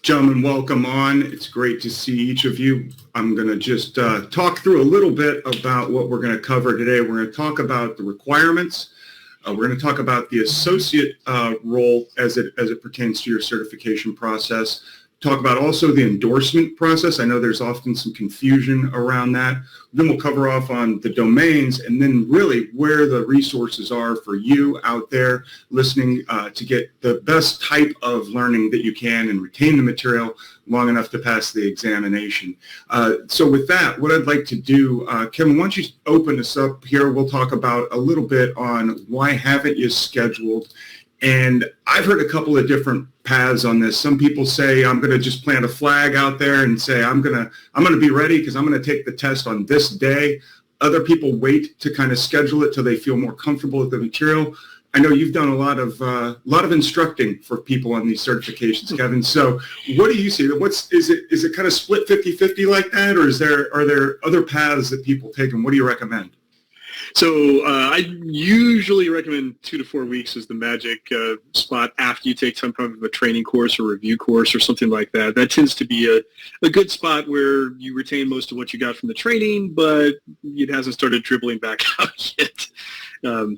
Gentlemen, welcome on. It's great to see each of you. I'm going to just talk through a little bit about what we're going to cover today. We're going to talk about the requirements. We're going to talk about the associate role as it pertains to your certification process. Talk about also the endorsement process. I know there's often some confusion around that. Then we'll cover off on the domains and then really where the resources are for you out there listening to get the best type of learning that you can and retain the material long enough to pass the examination. So with that, what I'd like to do, Kevin, why don't you open us up here? We'll talk about a little bit on why haven't you scheduled. And I've heard a couple of different paths on this. Some people say, I'm going to just plant a flag out there and say, I'm going to be ready because I'm going to take the test on this day. Other people wait to kind of schedule it till they feel more comfortable with the material. I know you've done a lot of instructing for people on these certifications, Kevin. So what do you see? Is it kind of split 50-50 like that, or are there other paths that people take, and what do you recommend? So I usually recommend 2 to 4 weeks as the magic spot after you take some kind of a training course or review course or something like that. That tends to be a good spot where you retain most of what you got from the training, but it hasn't started dribbling back out yet.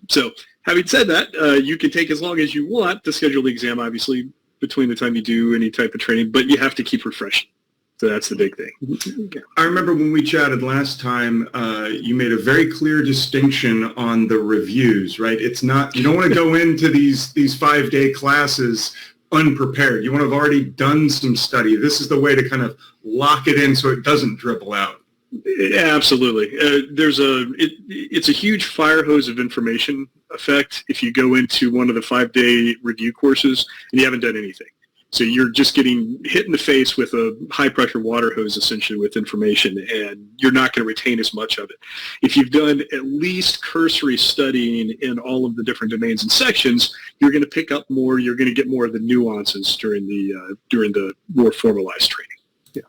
So having said that, you can take as long as you want to schedule the exam, obviously, between the time you do any type of training, but you have to keep refreshing. So that's the big thing. I remember when we chatted last time, you made a very clear distinction on the reviews, right? It's not, you don't want to go into these 5-day classes unprepared. You want to have already done some study. This is the way to kind of lock it in so it doesn't dribble out. Yeah, absolutely. It's a huge fire hose of information effect if you go into one of the 5-day review courses and you haven't done anything. So you're just getting hit in the face with a high-pressure water hose, essentially, with information, and you're not going to retain as much of it. If you've done at least cursory studying in all of the different domains and sections, you're going to pick up more. You're going to get more of the nuances during the more formalized training. Yeah.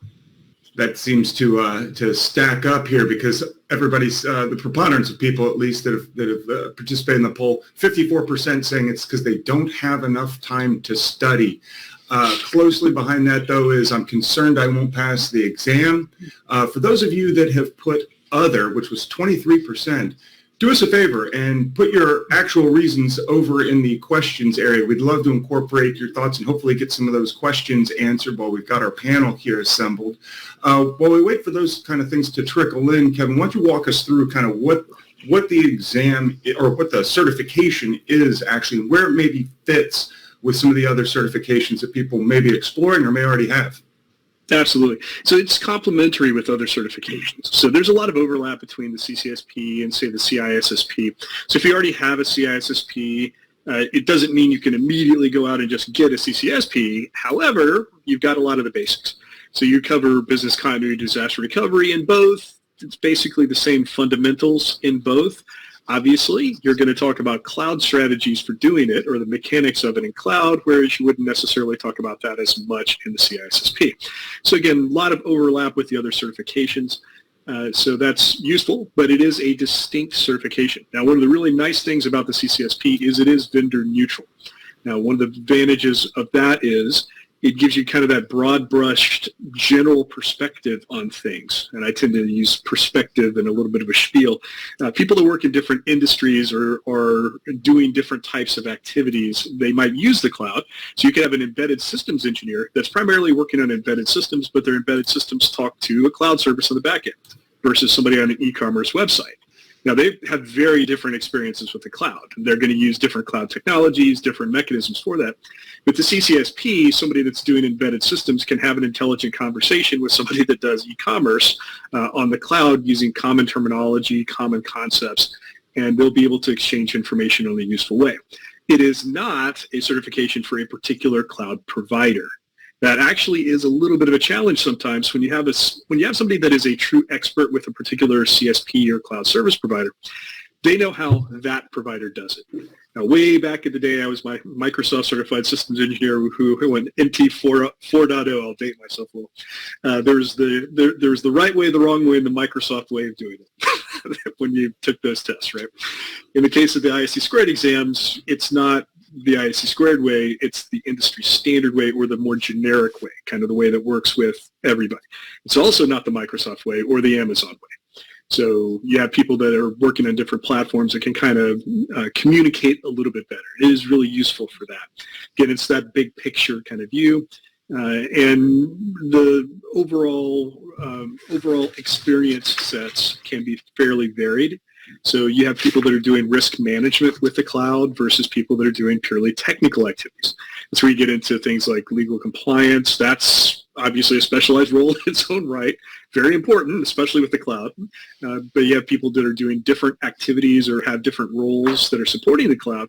That seems to stack up here because everybody's the preponderance of people, at least that have participated in the poll, 54% saying it's because they don't have enough time to study. Closely behind that, though, is I'm concerned I won't pass the exam. For those of you that have put other, which was 23%, do us a favor and put your actual reasons over in the questions area. We'd love to incorporate your thoughts and hopefully get some of those questions answered while we've got our panel here assembled. While we wait for those kind of things to trickle in, Kevin, why don't you walk us through kind of what the exam or what the certification is actually, where it maybe fits with some of the other certifications that people may be exploring or may already have. Absolutely. So it's complementary with other certifications. So there's a lot of overlap between the CCSP and, say, the CISSP. So if you already have a CISSP, it doesn't mean you can immediately go out and just get a CCSP. However, you've got a lot of the basics. So you cover business continuity, disaster recovery in both. It's basically the same fundamentals in both. Obviously, you're going to talk about cloud strategies for doing it or the mechanics of it in cloud, whereas you wouldn't necessarily talk about that as much in the CISSP. So again, a lot of overlap with the other certifications. So that's useful, but it is a distinct certification. Now, one of the really nice things about the CCSP is it is vendor neutral. Now, one of the advantages of that is it gives you kind of that broad-brushed general perspective on things. And I tend to use perspective and a little bit of a spiel. People that work in different industries or doing different types of activities, they might use the cloud. So you could have an embedded systems engineer that's primarily working on embedded systems, but their embedded systems talk to a cloud service on the back end versus somebody on an e-commerce website. Now, they have very different experiences with the cloud. They're going to use different cloud technologies, different mechanisms for that. With the CCSP, somebody that's doing embedded systems can have an intelligent conversation with somebody that does e-commerce on the cloud using common terminology, common concepts, and they'll be able to exchange information in a useful way. It is not a certification for a particular cloud provider. That actually is a little bit of a challenge sometimes when you have somebody that is a true expert with a particular CSP or cloud service provider. They know how that provider does it. Now, way back in the day, I was my Microsoft certified systems engineer who went NT 4.0. I'll date myself a little. There's the right way, the wrong way, and the Microsoft way of doing it when you took those tests, right? In the case of the ISC squared exams, it's not the ISC squared way, it's the industry standard way or the more generic way, kind of the way that works with everybody. It's also not the Microsoft way or the Amazon way. So you have people that are working on different platforms that can kind of communicate a little bit better. It is really useful for that. Again, it's that big picture kind of view. And the overall experience sets can be fairly varied. So you have people that are doing risk management with the cloud versus people that are doing purely technical activities. That's where you get into things like legal compliance. That's obviously a specialized role in its own right. Very important, especially with the cloud. But you have people that are doing different activities or have different roles that are supporting the cloud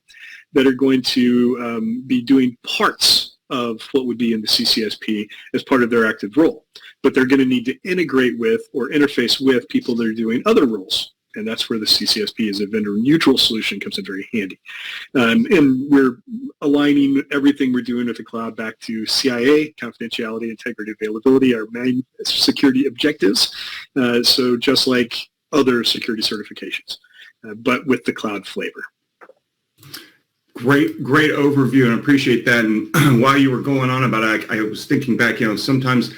that are going to be doing parts of what would be in the CCSP as part of their active role. But they're going to need to integrate with or interface with people that are doing other roles. And that's where the CCSP as a vendor-neutral solution comes in very handy. And we're aligning everything we're doing with the cloud back to CIA, confidentiality, integrity, availability, our main security objectives. So just like other security certifications, but with the cloud flavor. Great overview, and I appreciate that. And while you were going on about it, I was thinking back, sometimes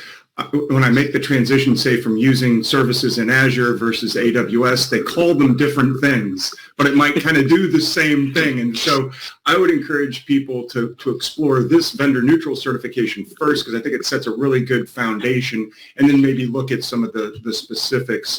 when I make the transition, say, from using services in Azure versus AWS, they call them different things, but it might kind of do the same thing. And so I would encourage people to explore this vendor neutral certification first, because I think it sets a really good foundation, and then maybe look at some of the specifics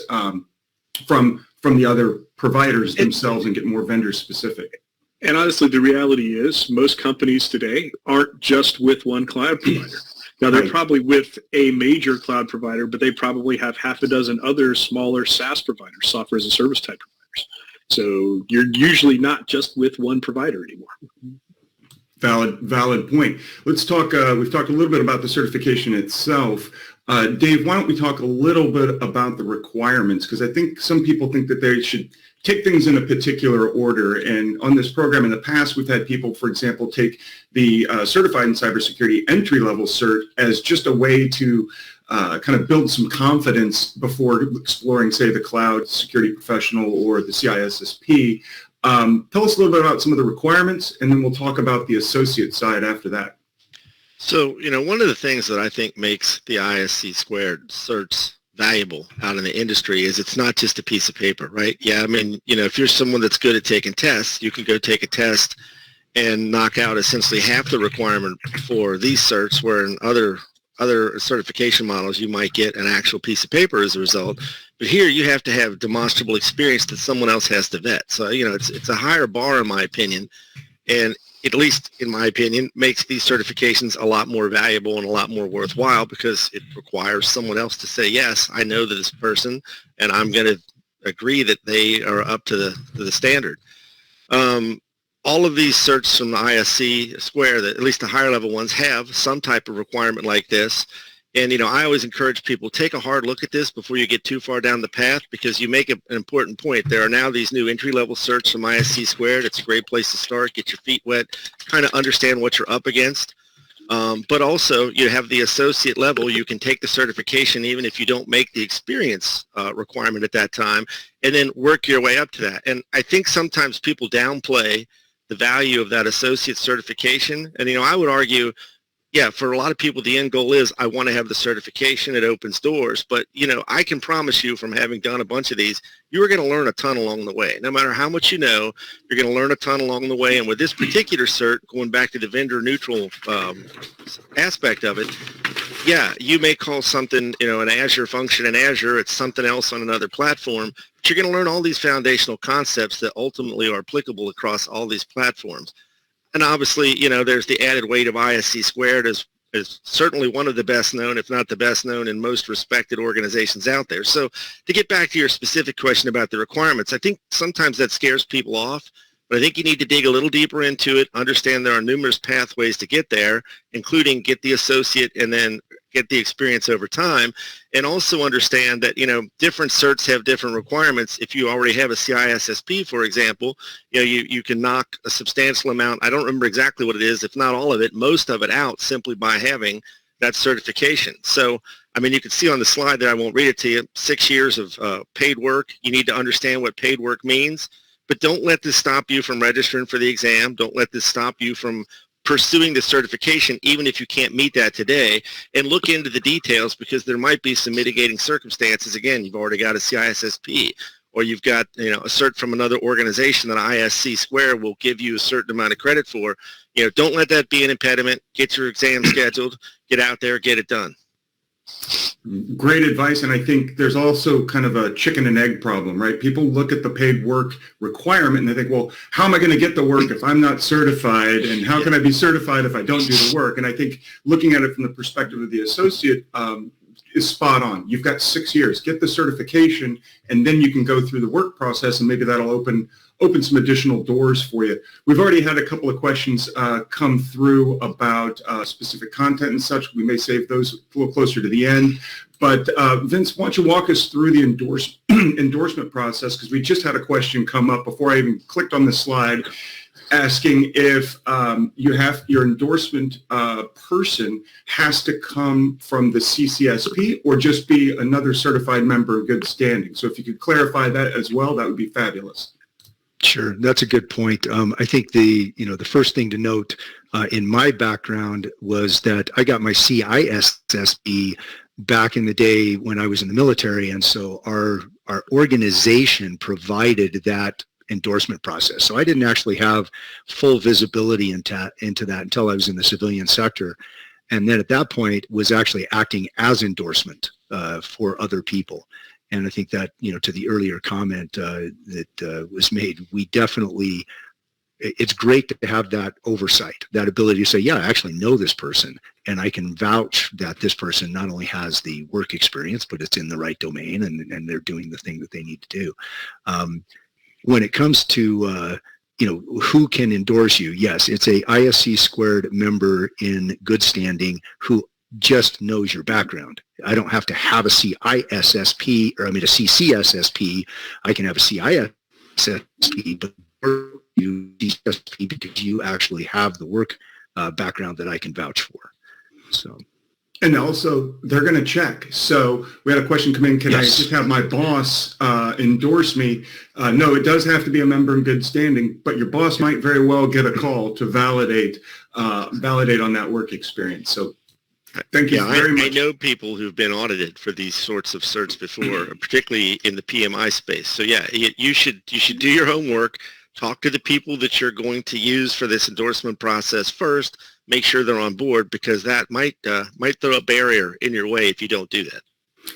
from the other providers themselves and get more vendor specific. And honestly, the reality is most companies today aren't just with one cloud provider. Now, they're probably with a major cloud provider, but they probably have half a dozen other smaller SaaS providers, software as a service type providers. So you're usually not just with one provider anymore. Valid point. Let's talk, we've talked a little bit about the certification itself. Dave, why don't we talk a little bit about the requirements? Because I think some people think that they should take things in a particular order. And on this program in the past, we've had people, for example, take the Certified in Cybersecurity entry-level cert as just a way to kind of build some confidence before exploring, say, the Cloud Security Professional or the CISSP. Tell us a little bit about some of the requirements, and then we'll talk about the associate side after that. So, one of the things that I think makes the ISC squared certs valuable out in the industry is it's not just a piece of paper, right? Yeah, I mean, if you're someone that's good at taking tests, you can go take a test and knock out essentially half the requirement for these certs, where in other certification models you might get an actual piece of paper as a result. But here you have to have demonstrable experience that someone else has to vet. So, it's a higher bar in my opinion, and at least in my opinion, makes these certifications a lot more valuable and a lot more worthwhile, because it requires someone else to say, yes, I know this person, and I'm going to agree that they are up to the standard. All of these certs from the ISC Square, that at least the higher level ones, have some type of requirement like this. And, I always encourage people, take a hard look at this before you get too far down the path, because you make an important point. There are now these new entry-level certs from ISC Squared. It's a great place to start, get your feet wet, kind of understand what you're up against. But also, you have the associate level. You can take the certification even if you don't make the experience requirement at that time, and then work your way up to that. And I think sometimes people downplay the value of that associate certification. And, I would argue, yeah, for a lot of people, the end goal is, I want to have the certification. It opens doors. But, I can promise you, from having done a bunch of these, you are going to learn a ton along the way. No matter how much you know, you're going to learn a ton along the way. And with this particular cert, going back to the vendor neutral aspect of it, yeah, you may call something, an Azure function in Azure. It's something else on another platform. But you're going to learn all these foundational concepts that ultimately are applicable across all these platforms. And obviously, there's the added weight of ISC Squared as certainly one of the best known, if not the best known, and most respected organizations out there. So to get back to your specific question about the requirements, I think sometimes that scares people off, but I think you need to dig a little deeper into it, understand there are numerous pathways to get there, including get the associate and then get the experience over time, and also understand that, different certs have different requirements. If you already have a CISSP, for example, you can knock a substantial amount, I don't remember exactly what it is, if not all of it, most of it out simply by having that certification. So, you can see on the slide there, I won't read it to you, 6 years of paid work. You need to understand what paid work means. but don't let this stop you from registering for the exam. Don't let this stop you from pursuing the certification, even if you can't meet that today, and look into the details, because there might be some mitigating circumstances. Again, you've already got a CISSP, or you've got a cert from another organization that ISC Square will give you a certain amount of credit for. Don't let that be an impediment. Get your exam scheduled, get out there, get it done. Great advice, and I think there's also kind of a chicken and egg problem, right? People look at the paid work requirement and they think, well, how am I going to get the work if I'm not certified, and how can I be certified if I don't do the work? And I think looking at it from the perspective of the associate is spot on. You've got 6 years. Get the certification, and then you can go through the work process, and maybe that'll open some additional doors for you. We've already had a couple of questions come through about specific content and such. We may save those a little closer to the end. But Vince, why don't you walk us through the endorsement process, because we just had a question come up before I even clicked on the slide, asking if your endorsement person has to come from the CCSP or just be another certified member of good standing. So if you could clarify that as well, that would be fabulous. Sure, that's a good point. I think the first thing to note in my background was that I got my CISSP back in the day when I was in the military, and so our organization provided that endorsement process. So I didn't actually have full visibility into that until I was in the civilian sector, and then at that point was actually acting as endorsement for other people. And I think that, to the earlier comment that was made, it's great to have that oversight, that ability to say, yeah, I actually know this person, and I can vouch that this person not only has the work experience, but it's in the right domain, and they're doing the thing that they need to do. When it comes to, who can endorse you, yes, it's a ISC Squared member in good standing who just knows your background. I don't have to have a CISSP, or a CCSSP. I can have a CISSP, but you CSSP because you actually have the work background that I can vouch for. So. And also, they're going to check. So we had a question come in, can I just have my boss endorse me? No, it does have to be a member in good standing, but your boss might very well get a call to validate on that work experience. So thank you very much. I know people who've been audited for these sorts of certs before, particularly in the PMI space. So yeah, you should do your homework, talk to the people that you're going to use for this endorsement process first, make sure they're on board, because that might throw a barrier in your way if you don't do that.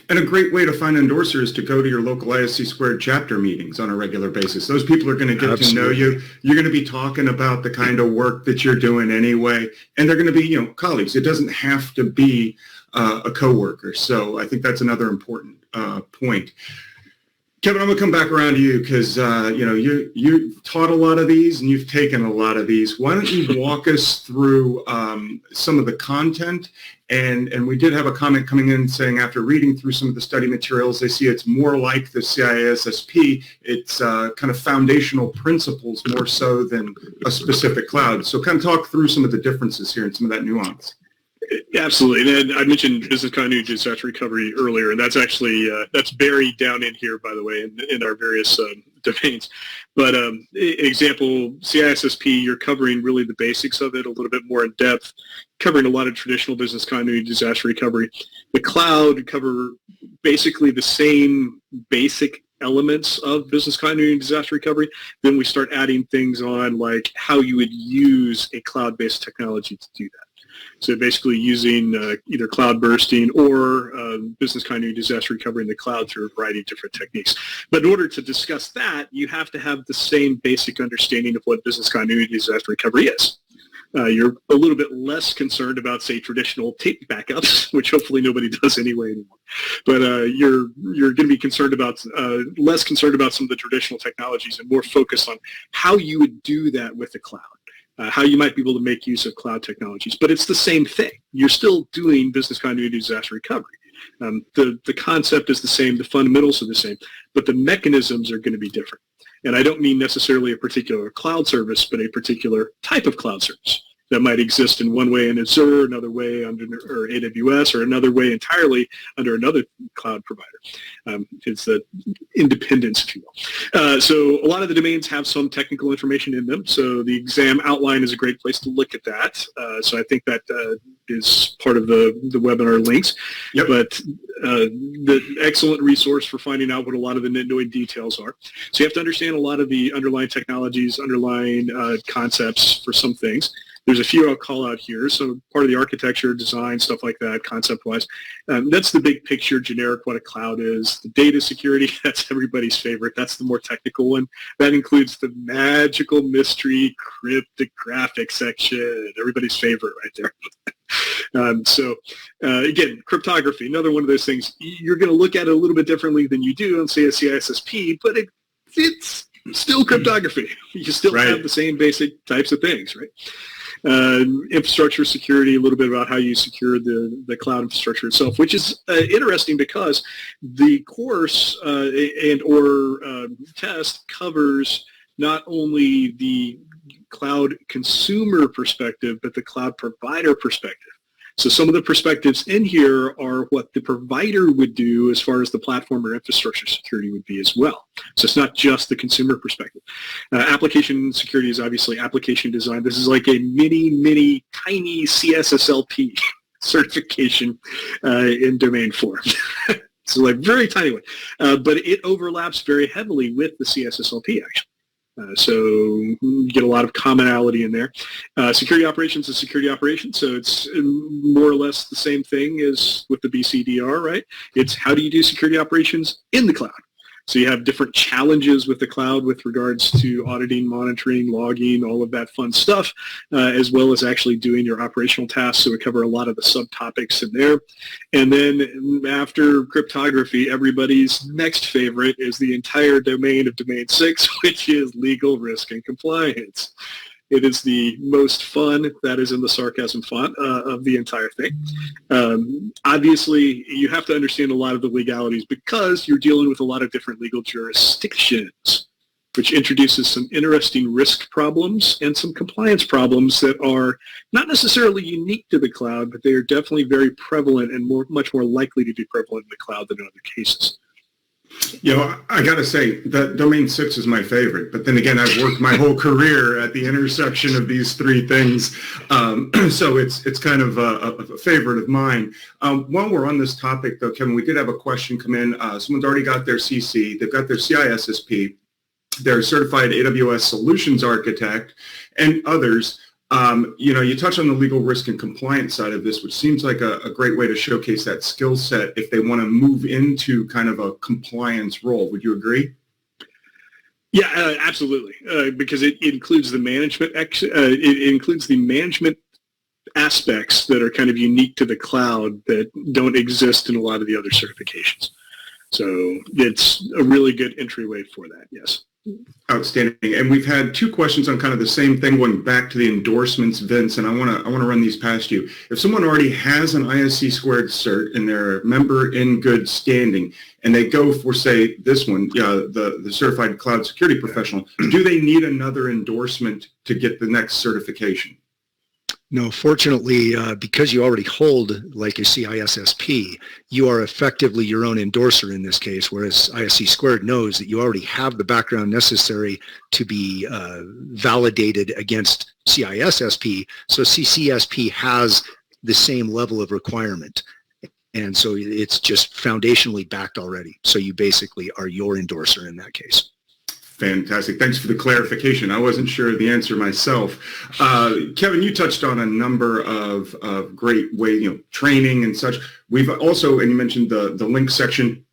And a great way to find endorsers is to go to your local ISC Squared chapter meetings on a regular basis. Those people are going to get to know you. You're going to be talking about the kind of work that you're doing anyway, and they're going to be, colleagues. It doesn't have to be a coworker. So I think that's another important point. Kevin, I'm going to come back around to you because, you taught a lot of these and you've taken a lot of these. Why don't you walk us through some of the content? And we did have a comment coming in saying after reading through some of the study materials, they see it's more like the CISSP. It's kind of foundational principles more so than a specific cloud. So kind of talk through some of the differences here and some of that nuance. Absolutely. And I mentioned business continuity disaster recovery earlier, and that's actually that's buried down in here, by the way, in our various domains. But example, CISSP, you're covering really the basics of it a little bit more in depth, covering a lot of traditional business continuity disaster recovery. The cloud cover basically the same basic elements of business continuity and disaster recovery. Then we start adding things on like how you would use a cloud-based technology to do that. So basically using either cloud bursting or business continuity disaster recovery in the cloud through a variety of different techniques. But in order to discuss that, you have to have the same basic understanding of what business continuity disaster recovery is. You're a little bit less concerned about, say, traditional tape backups, which hopefully nobody does anyway anymore. But you're going to be concerned about less concerned about some of the traditional technologies and more focused on how you would do that with the cloud. How you might be able to make use of cloud technologies. But it's the same thing. You're still doing business continuity disaster recovery. The concept is the same, the fundamentals are the same, but the mechanisms are going to be different. And I don't mean necessarily a particular cloud service, but a particular type of cloud service. that might exist in one way in Azure, another way under or AWS, or another way entirely under another cloud provider. It's the independence, if you will. So a lot of the domains have some technical information in them. So the exam outline is a great place to look at that. So I think that is part of the webinar links. Yep. But the excellent resource for finding out what a lot of the Nitnoid details are. So you have to understand a lot of the underlying technologies, underlying concepts for some things. There's a few I'll call out here. So part of the architecture, design, stuff like that, concept-wise. That's the big picture, generic, what a cloud is. The data security, that's everybody's favorite. That's the more technical one. That includes the magical mystery cryptographic section. Everybody's favorite right there. Again, cryptography, another one of those things. You're going to look at it a little bit differently than you do on, say, a CISSP, but it's still cryptography. You still have the same basic types of things, right? Infrastructure security, a little bit about how you secure the cloud infrastructure itself, which is interesting because the course or test covers not only the cloud consumer perspective, but the cloud provider perspective. So some of the perspectives in here are what the provider would do as far as the platform or infrastructure security would be as well. So it's not just the consumer perspective. Application security is obviously application design. This is like a mini, tiny CSSLP certification in domain form. So like very tiny one. But it overlaps very heavily with the CSSLP actually. So you get a lot of commonality in there. Security operations is security operations, so it's more or less the same thing as with the BCDR, right? It's how do you do security operations in the cloud? So you have different challenges with the cloud with regards to auditing, monitoring, logging, all of that fun stuff, as well as actually doing your operational tasks. So we cover a lot of the subtopics in there. And then after cryptography, everybody's next favorite is the entire domain of Domain 6, which is legal, risk, and compliance. It is the most fun, that is in the sarcasm font, of the entire thing. Obviously, you have to understand a lot of the legalities because you're dealing with a lot of different legal jurisdictions, which introduces some interesting risk problems and some compliance problems that are not necessarily unique to the cloud, but they are definitely very prevalent and much more likely to be prevalent in the cloud than in other cases. You know, I got to say that Domain 6 is my favorite, but then again, I've worked my whole career at the intersection of these three things, so it's kind of a favorite of mine. While we're on this topic, though, Kevin, we did have a question come in. Someone's already got their CC, they've got their CISSP, they're certified AWS Solutions Architect, and others. You know, you touch on the legal risk and compliance side of this, which seems like a great way to showcase that skill set if they want to move into kind of a compliance role. Would you agree? Yeah, absolutely. Because it includes the management. It includes the management aspects that are kind of unique to the cloud that don't exist in a lot of the other certifications. So it's a really good entryway for that. Yes. Outstanding. And we've had two questions on kind of the same thing going back to the endorsements, Vince, and I want to run these past you. If someone already has an ISC squared cert and they're a member in good standing and they go for, say, this one, the Certified Cloud Security Professional, do they need another endorsement to get the next certification? No, fortunately, because you already hold like a CISSP, you are effectively your own endorser in this case, whereas ISC Squared knows that you already have the background necessary to be validated against CISSP, so CCSP has the same level of requirement. And so it's just foundationally backed already. So you basically are your endorser in that case. Fantastic. Thanks for the clarification. I wasn't sure of the answer myself. Kevin, you touched on a number of great ways, training and such. We've also, and you mentioned the link section,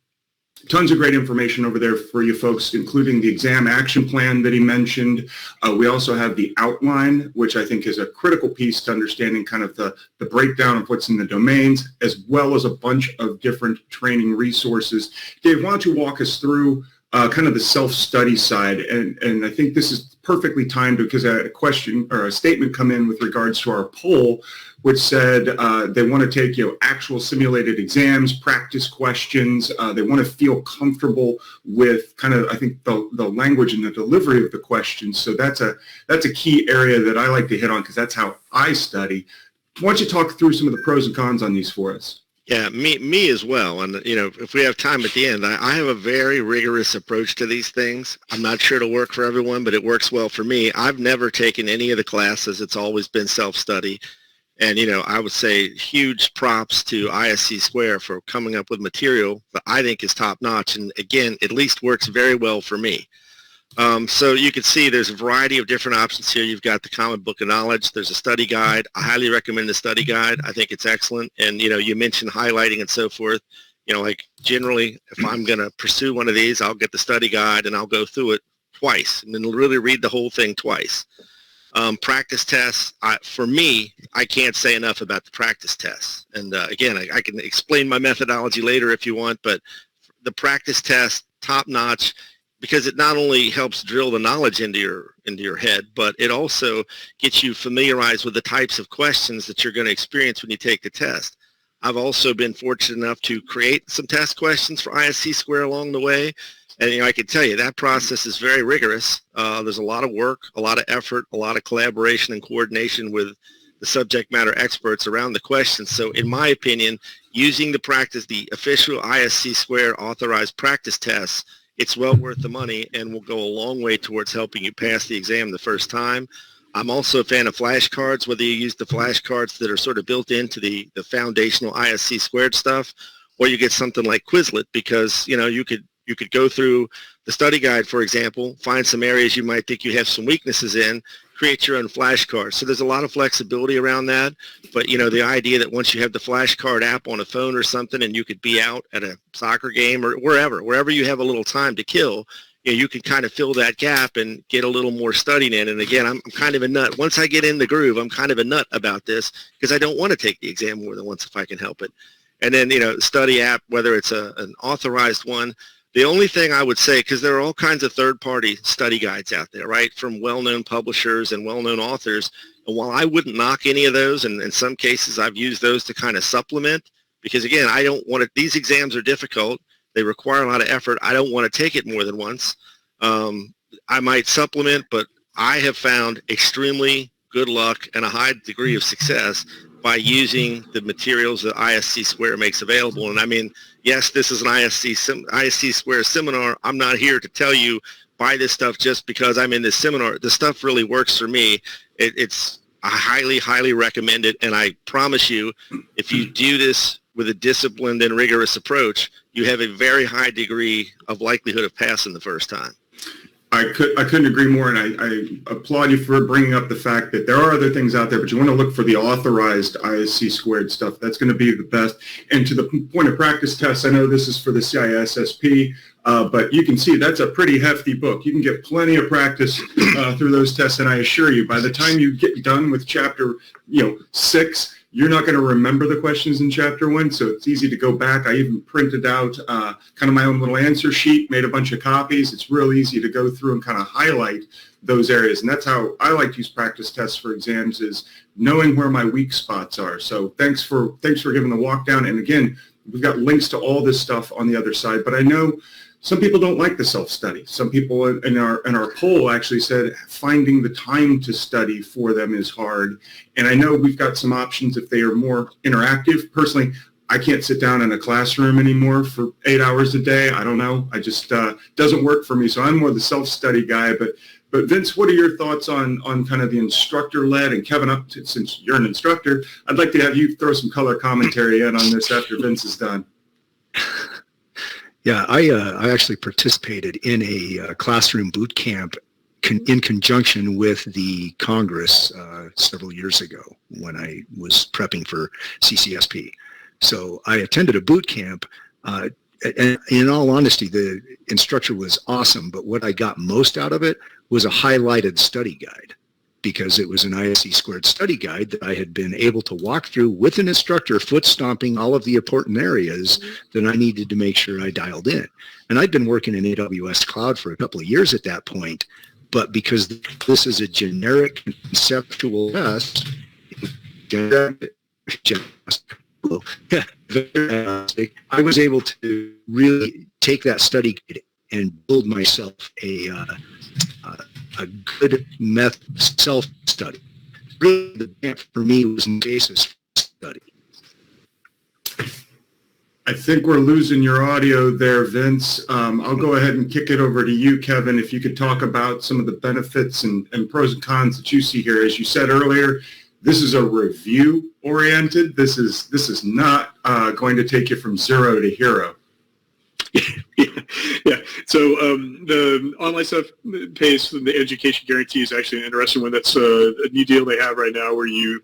tons of great information over there for you folks, including the exam action plan that he mentioned. We also have the outline, which I think is a critical piece to understanding kind of the breakdown of what's in the domains, as well as a bunch of different training resources. Dave, why don't you walk us through kind of the self-study side, and I think this is perfectly timed because I had a question or a statement come in with regards to our poll, which said they want to take actual simulated exams, practice questions. They want to feel comfortable with kind of, I think, the language and the delivery of the questions. So that's a key area that I like to hit on because that's how I study. Why don't you talk through some of the pros and cons on these for us? Yeah, me as well. And, if we have time at the end, I have a very rigorous approach to these things. I'm not sure it'll work for everyone, but it works well for me. I've never taken any of the classes. It's always been self-study. And, I would say huge props to ISC Square for coming up with material that I think is top-notch. And, again, at least works very well for me. So you can see there's a variety of different options here. You've got the Common Book of Knowledge. There's a study guide. I highly recommend the study guide. I think it's excellent. And, you mentioned highlighting and so forth. Like generally, if I'm going to pursue one of these, I'll get the study guide and I'll go through it twice and then really read the whole thing twice. Practice tests, for me, I can't say enough about the practice tests. And again, I can explain my methodology later if you want, but the practice test, top-notch, because it not only helps drill the knowledge into your head, but it also gets you familiarized with the types of questions that you're going to experience when you take the test. I've also been fortunate enough to create some test questions for ISC Square along the way. And, I can tell you that process is very rigorous. There's a lot of work, a lot of effort, a lot of collaboration and coordination with the subject matter experts around the questions. So in my opinion, using the official ISC Square authorized practice tests, it's well worth the money and will go a long way towards helping you pass the exam the first time. I'm also a fan of flashcards, whether you use the flashcards that are sort of built into the foundational ISC Squared stuff, or you get something like Quizlet, because, you could go through the study guide, for example, find some areas you might think you have some weaknesses in, create your own flashcards. So there's a lot of flexibility around that. But, the idea that once you have the flashcard app on a phone or something and you could be out at a soccer game or wherever you have a little time to kill, you can kind of fill that gap and get a little more studying in. And again, I'm kind of a nut. Once I get in the groove, I'm kind of a nut about this because I don't want to take the exam more than once if I can help it. And then, study app, whether it's an authorized one, the only thing I would say, because there are all kinds of third-party study guides out there, right, from well-known publishers and well-known authors. And while I wouldn't knock any of those, and in some cases I've used those to kind of supplement, because again, I don't want to, these exams are difficult. They require a lot of effort. I don't want to take it more than once. I might supplement, but I have found extremely good luck and a high degree of success by using the materials that ISC Square makes available. And I mean, yes, this is an ISC Square seminar. I'm not here to tell you buy this stuff just because I'm in this seminar. The stuff really works for me. I highly, highly recommend it. And I promise you, if you do this with a disciplined and rigorous approach, you have a very high degree of likelihood of passing the first time. I couldn't agree more, and I applaud you for bringing up the fact that there are other things out there, but you want to look for the authorized ISC Squared stuff. That's going to be the best. And to the point of practice tests, I know this is for the CISSP, but you can see that's a pretty hefty book. You can get plenty of practice through those tests, and I assure you, by the time you get done with chapter 6, you're not going to remember the questions in chapter 1, so it's easy to go back. I even printed out kind of my own little answer sheet, made a bunch of copies. It's real easy to go through and kind of highlight those areas. And that's how I like to use practice tests for exams, is knowing where my weak spots are. So thanks for giving the walk down. And again, we've got links to all this stuff on the other side. But I know some people don't like the self-study. Some people in our poll actually said finding the time to study for them is hard. And I know we've got some options if they are more interactive. Personally, I can't sit down in a classroom anymore for 8 hours a day. I don't know. I just doesn't work for me. So I'm more the self-study guy. But Vince, what are your thoughts on kind of the instructor-led? And Kevin, since you're an instructor, I'd like to have you throw some color commentary in on this after Vince is done. Yeah, I actually participated in a classroom boot camp in conjunction with the Congress several years ago when I was prepping for CCSP. So I attended a boot camp, and in all honesty, the instructor was awesome, but what I got most out of it was a highlighted study guide, because it was an ISC Squared study guide that I had been able to walk through with an instructor, foot stomping all of the important areas that I needed to make sure I dialed in. And I'd been working in AWS Cloud for a couple of years at that point, but because this is a generic conceptual test, I was able to really take that study guide and build myself a good method self-study. Really, the grant for me was the basis for study. I think we're losing your audio there, Vince. I'll go ahead and kick it over to you, Kevin, if you could talk about some of the benefits and pros and cons that you see here. As you said earlier, this is a review oriented. This is not going to take you from zero to hero. Yeah. So the online self-paced, the education guarantee is actually an interesting one. That's a new deal they have right now where you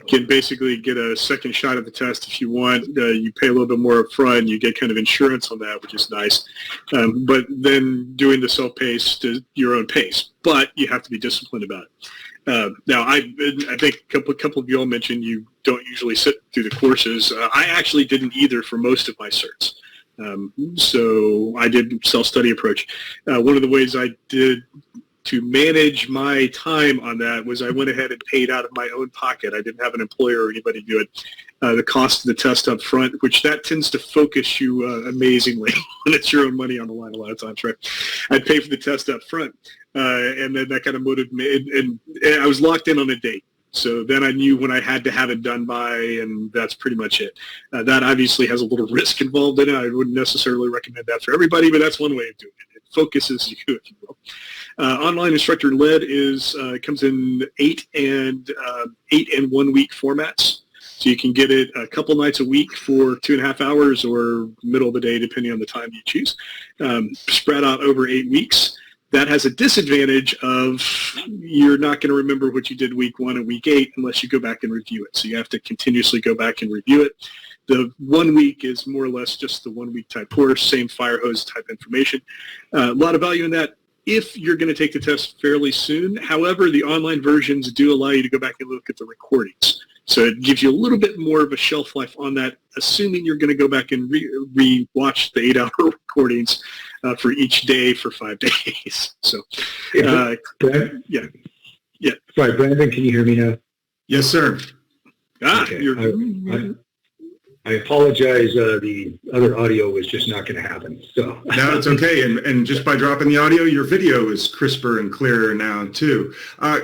can basically get a second shot at the test if you want. You pay a little bit more up front. You get kind of insurance on that, which is nice. But then doing the self-paced at your own pace. But you have to be disciplined about it. Now, I think a couple of you all mentioned you don't usually sit through the courses. I actually didn't either for most of my certs. So I did self-study approach. One of the ways I did to manage my time on that was I went ahead and paid out of my own pocket. I didn't have an employer or anybody do it. The cost of the test up front, which that tends to focus you amazingly when it's your own money on the line a lot of times, right? I'd pay for the test up front, and then that kind of motivated me. And I was locked in on a date. So then I knew when I had to have it done by, and that's pretty much it. That obviously has a little risk involved in it. I wouldn't necessarily recommend that for everybody, but that's one way of doing it. It focuses you, if you will. Online instructor-led comes in 8 and 1 week formats. So you can get it a couple nights a week for 2.5 hours or middle of the day, depending on the time you choose, spread out over 8 weeks. That has a disadvantage of you're not going to remember what you did week 1 and week 8 unless you go back and review it. So you have to continuously go back and review it. The 1 week is more or less just the 1 week type course, same fire hose type information. A lot of value in that if you're going to take the test fairly soon. However, the online versions do allow you to go back and look at the recordings. So it gives you a little bit more of a shelf life on that, assuming you're going to go back and re-watch the 8-hour recordings for each day for 5 days. So, Brad? Yeah. Sorry, Brandon, can you hear me now? Yes, sir. Okay. I apologize. The other audio was just not going to happen. So No, it's okay. And just by dropping the audio, your video is crisper and clearer now, too.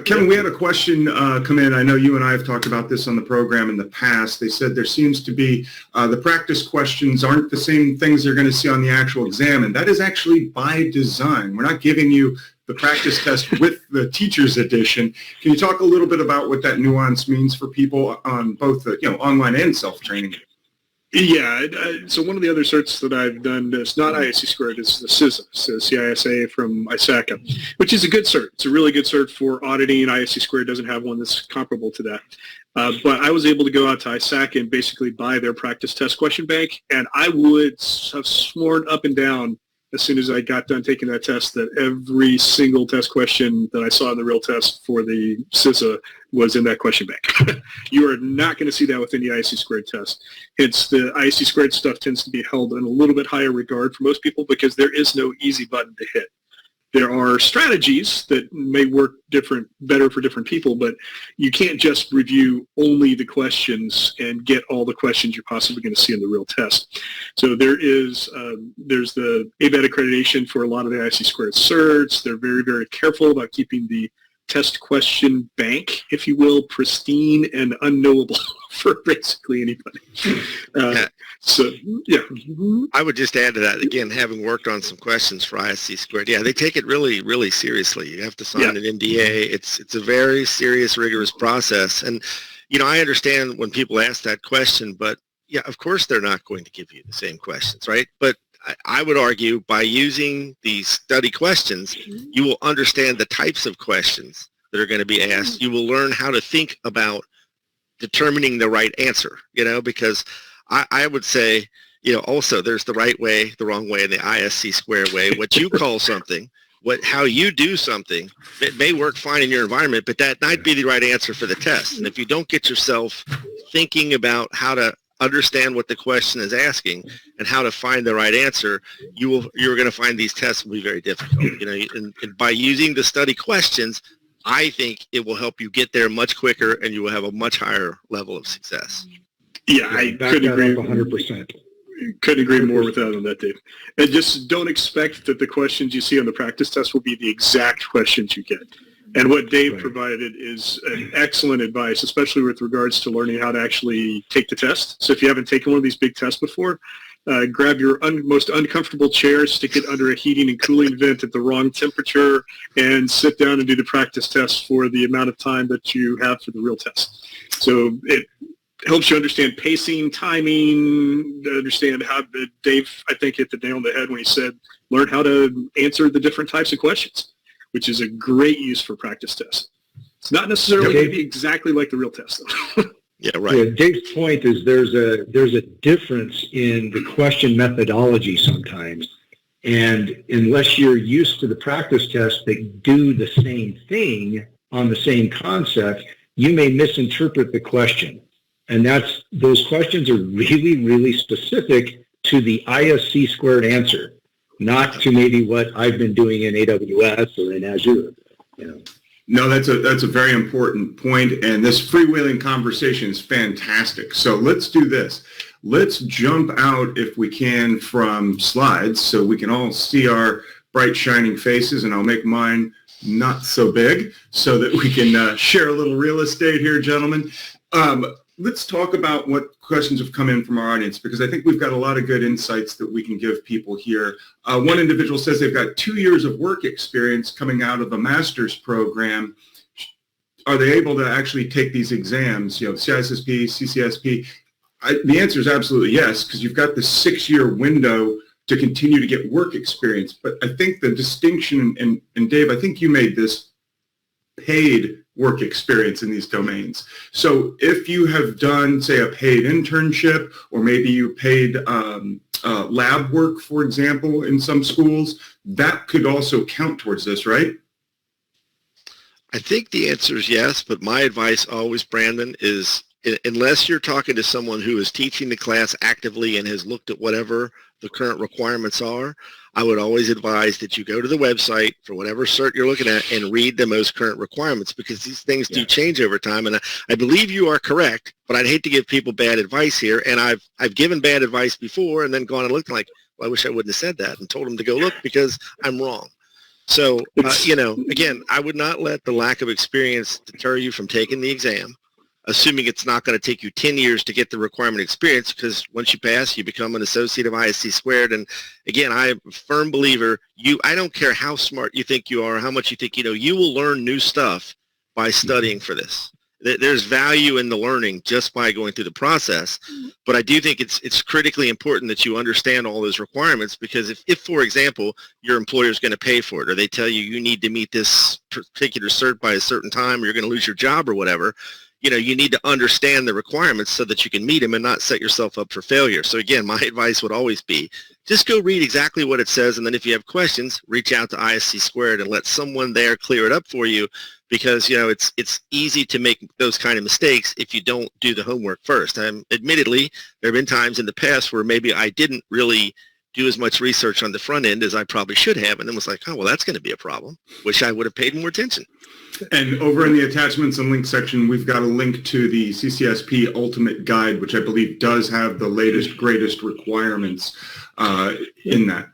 Kevin, we had a question come in. I know you and I have talked about this on the program in the past. They said there seems to be the practice questions aren't the same things they're going to see on the actual exam. And that is actually by design. We're not giving you the practice test with the teacher's edition. Can you talk a little bit about what that nuance means for people on both the online and self-training? Yeah, so one of the other certs that I've done that's not ISC squared is the CISA, so CISA from ISACA, which is a good cert. It's a really good cert for auditing. ISC squared doesn't have one that's comparable to that. But I was able to go out to ISACA and basically buy their practice test question bank, and I would have sworn up and down as soon as I got done taking that test that every single test question that I saw in the real test for the CISA was in that question bank. You are not going to see that with any ISC squared test. It's the ISC squared stuff tends to be held in a little bit higher regard for most people because there is no easy button to hit. There are strategies that may work better for different people, but you can't just review only the questions and get all the questions you're possibly going to see in the real test. So there's the ABET accreditation for a lot of the ISC squared certs. They're very, very careful about keeping the test question bank, if you will, pristine and unknowable for basically anybody. So, yeah. I would just add to that, again, having worked on some questions for ISC squared, yeah, they take it really, really seriously. You have to sign an NDA. It's a very serious, rigorous process. And, I understand when people ask that question, but, yeah, of course they're not going to give you the same questions, right? But I would argue by using these study questions, you will understand the types of questions that are going to be asked. You will learn how to think about determining the right answer, because I would say, also there's the right way, the wrong way, and the ISC square way. What you call something, how you do something, it may work fine in your environment, but that might be the right answer for the test. And if you don't get yourself thinking about how to understand what the question is asking and how to find the right answer, you're going to find these tests will be very difficult. And by using the study questions, I think it will help you get there much quicker, and you will have a much higher level of success. Yeah, I Back couldn't that agree. up 100%. Couldn't agree more with that on that, Dave. And just don't expect that the questions you see on the practice test will be the exact questions you get. And what Dave Right. provided is an excellent advice, especially with regards to learning how to actually take the test. So if you haven't taken one of these big tests before, grab your most uncomfortable chair, stick it under a heating and cooling vent at the wrong temperature, and sit down and do the practice test for the amount of time that you have for the real test. So it helps you understand pacing, timing, understand how Dave, I think, hit the nail on the head when he said, learn how to answer the different types of questions, which is a great use for practice tests. It's not necessarily going to be exactly like the real test, though. Yeah, right. Yeah, Dave's point is there's a difference in the question methodology sometimes. And unless you're used to the practice tests that do the same thing on the same concept, you may misinterpret the question. And those questions are really, really specific to the ISC squared answer, not to maybe what I've been doing in AWS or in Azure. You know. No, that's a very important point, and this freewheeling conversation is fantastic. So let's do this. Let's jump out, if we can, from slides so we can all see our bright, shining faces, and I'll make mine not so big so that we can share a little real estate here, gentlemen. Let's talk about what questions have come in from our audience, because I think we've got a lot of good insights that we can give people here. One individual says they've got 2 years of work experience coming out of a master's program. Are they able to actually take these exams, CISSP, CCSP? The answer is absolutely yes, because you've got the 6-year window to continue to get work experience. But I think the distinction, and Dave, I think you made this, paid work experience in these domains. So if you have done, say, a paid internship, or maybe you paid lab work, for example, in some schools, that could also count towards this, right? I think the answer is yes, but my advice always, Brandon, is unless you're talking to someone who is teaching the class actively and has looked at whatever the current requirements are, I would always advise that you go to the website for whatever cert you're looking at and read the most current requirements, because these things do change over time. And I believe you are correct, but I'd hate to give people bad advice here. And I've given bad advice before and then gone and looked like, well, I wish I wouldn't have said that, and told them to go look because I'm wrong. So, again, I would not let the lack of experience deter you from taking the exam, assuming it's not going to take you 10 years to get the requirement experience, because once you pass, you become an associate of ISC squared. And again, I'm a firm believer, I don't care how smart you think you are, how much you think you know, you will learn new stuff by studying for this. There's value in the learning just by going through the process. But I do think it's critically important that you understand all those requirements, because if for example, your employer is going to pay for it, or they tell you you need to meet this particular cert by a certain time, or you're going to lose your job or whatever, you need to understand the requirements so that you can meet them and not set yourself up for failure. So again, my advice would always be, just go read exactly what it says, and then if you have questions, reach out to ISC squared and let someone there clear it up for you, because it's easy to make those kind of mistakes if you don't do the homework first. Admittedly, there have been times in the past where maybe I didn't really do as much research on the front end as I probably should have, and then was like, oh, well, that's going to be a problem. Wish I would have paid more attention. And over in the attachments and links section, we've got a link to the CCSP Ultimate Guide, which I believe does have the latest, greatest requirements in that.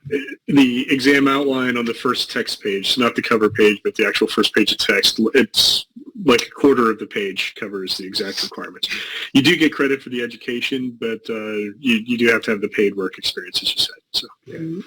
The exam outline on the first text page, not the cover page, but the actual first page of text, it's like a quarter of the page covers the exact requirements. You do get credit for the education, but you do have to have the paid work experience, as you said. So. Yeah.